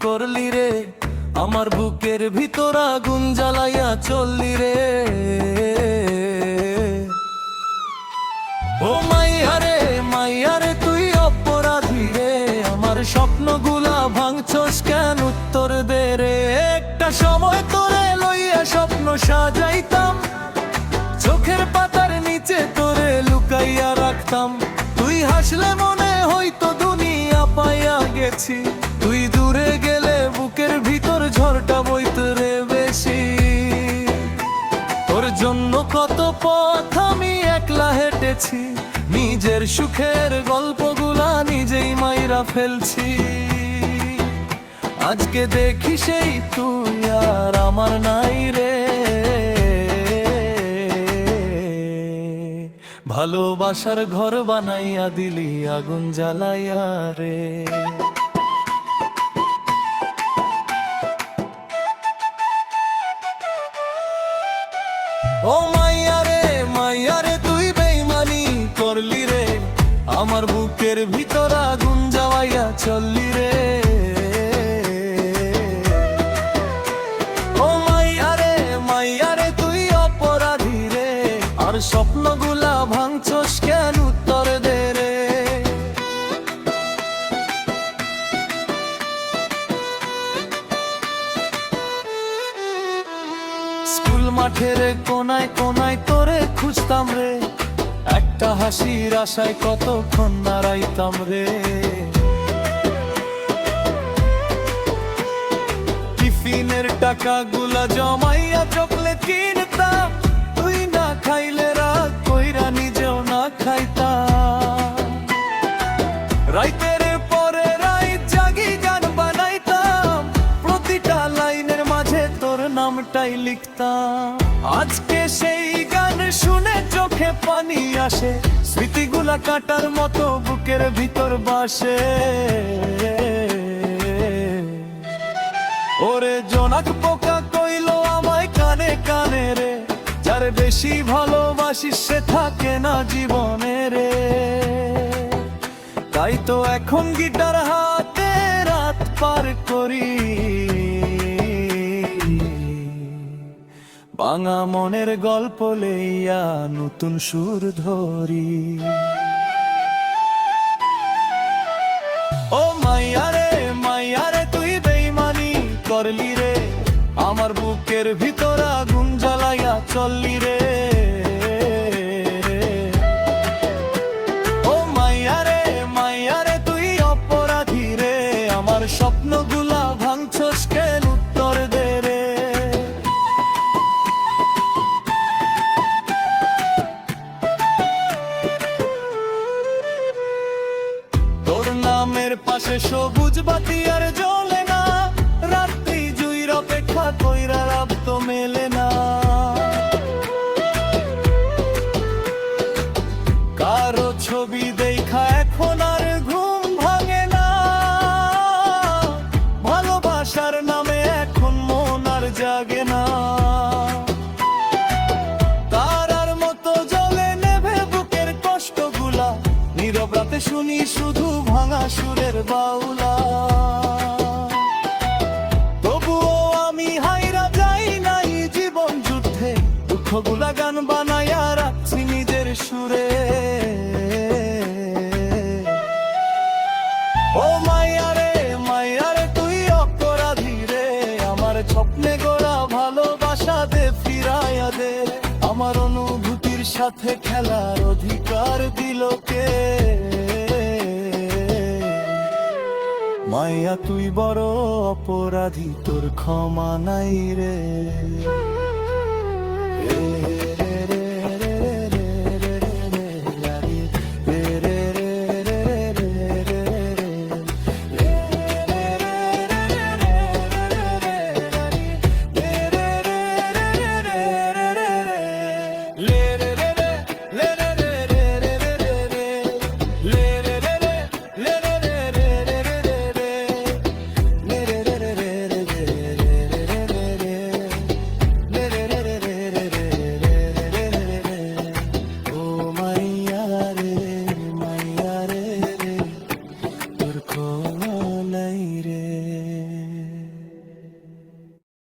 করলি রে, আমার বুকের ভিতর আগুন জ্বালাইয়া চললি রে। ও মাইয়ারে মাইয়ারে তুই অপরাধী রে, আমার স্বপ্নগুলা ভাঙছস কেন উত্তর দে রে। একটা সময় তোরে লইয়া স্বপ্ন সাজাইতাম, চোখের পাতার নিচে তোরে লুকাইয়া রাখতাম। তুই হাসলে মনে হইতো দুনিয়া পাইয়া গেছি, তুই দূরে গেলে বুকের ভিতর ঝড়টা বইত রে বেশি। তোর জন্য কত পথ আমি একলা হেঁটেছি, নিজের সুখের গল্পগুলা নিজেই মাইরা ফেলছি। আজকে দেখি সেই তুই আর আমার নাই রে, ভালোবাসার ঘর বানাইয়া দিলি আগুন জ্বালাইয়া রে। ও মাইয়ারে মাইয়ারে তুই বেইমানি করলি রে, আমার বুকের ভিতর আগুন জ্বালাইয়া চললি রে। ও মাইয়ারে মাইয়ারে তুই অপরাধী রে, আর স্বপ্নগুলা ভাঙছস কেন উত্তর দে রে। স্কুল মাঠের কোনায় কোনায় তোরে খুঁজতাম রে, একটা হাসির আশায় কতক্ষণ নাড়াইতাম রে। টিফিনের টাকাগুলা জমাইয়া চকলেট কিনতাম, তুই না খাইলে রাগ কইরা নিজেও না খাইতাম। রাইতের পরে রাইত জাগি গান বানাইতাম, প্রতিটা লাইনের মাঝে তোর নামটাই লিখতাম। আজকে সেই গান শুনে চোখে পানি আসে, স্মৃতিগুলা কাটার মতো বুকের ভিতর বাসে। ওরে জোনাক পোকা কইলো আমায় কানে কানে রে, যার বেশি ভালোবাসিস সে থাকে না জীবনে রে। তাই তো এখন গিটার হাতে রাত পার করি, ভাঙা মনের গল্প লইয়া নতুন সুর ধরি। ও মাইয়ারে মাইয়ারে তুই বেইমানি করলি রে, আমার বুকের ভিতর আগুন জ্বালাইয়া চললি রে। ও মাইয়ারে মাইয়ারে তুই অপরাধী রে, আমার স্বপ্নগুলা ভাঙছস কেন উত্তর দে রে। তোর নামের পাশে সবুজ বাতি আর জ্বলে না, রাত্রি জুইর অপেক্ষা কইরা রাত তো মেলে না। কারো ছবি দেখা এখন আর ঘুম ভাঙে না, ভালোবাসার নামে এখন মন আর জাগে না। তারার মতো জ্বলে নেভে বুকের কষ্টগুলা, নীরব রাতে শুনি শুধু ভাঙা সুরের বাউলা। তবুও আমি হাইরা যাই নাই জীবন যুদ্ধে, দুঃখগুলা গান বানাইয়া রাখছি নিজের সুরে। ও মাইয়ারে মাইয়ারে তুই অপরাধী রে, আমার স্বপ্নে গড়া ভালোবাসা দে ফিরাইয়া দে। আমার অনুভূতির সাথে খেলার অধিকার দিল কে। মাইয়া তুই বড় অপরাধী, তোর ক্ষমা নাই রে।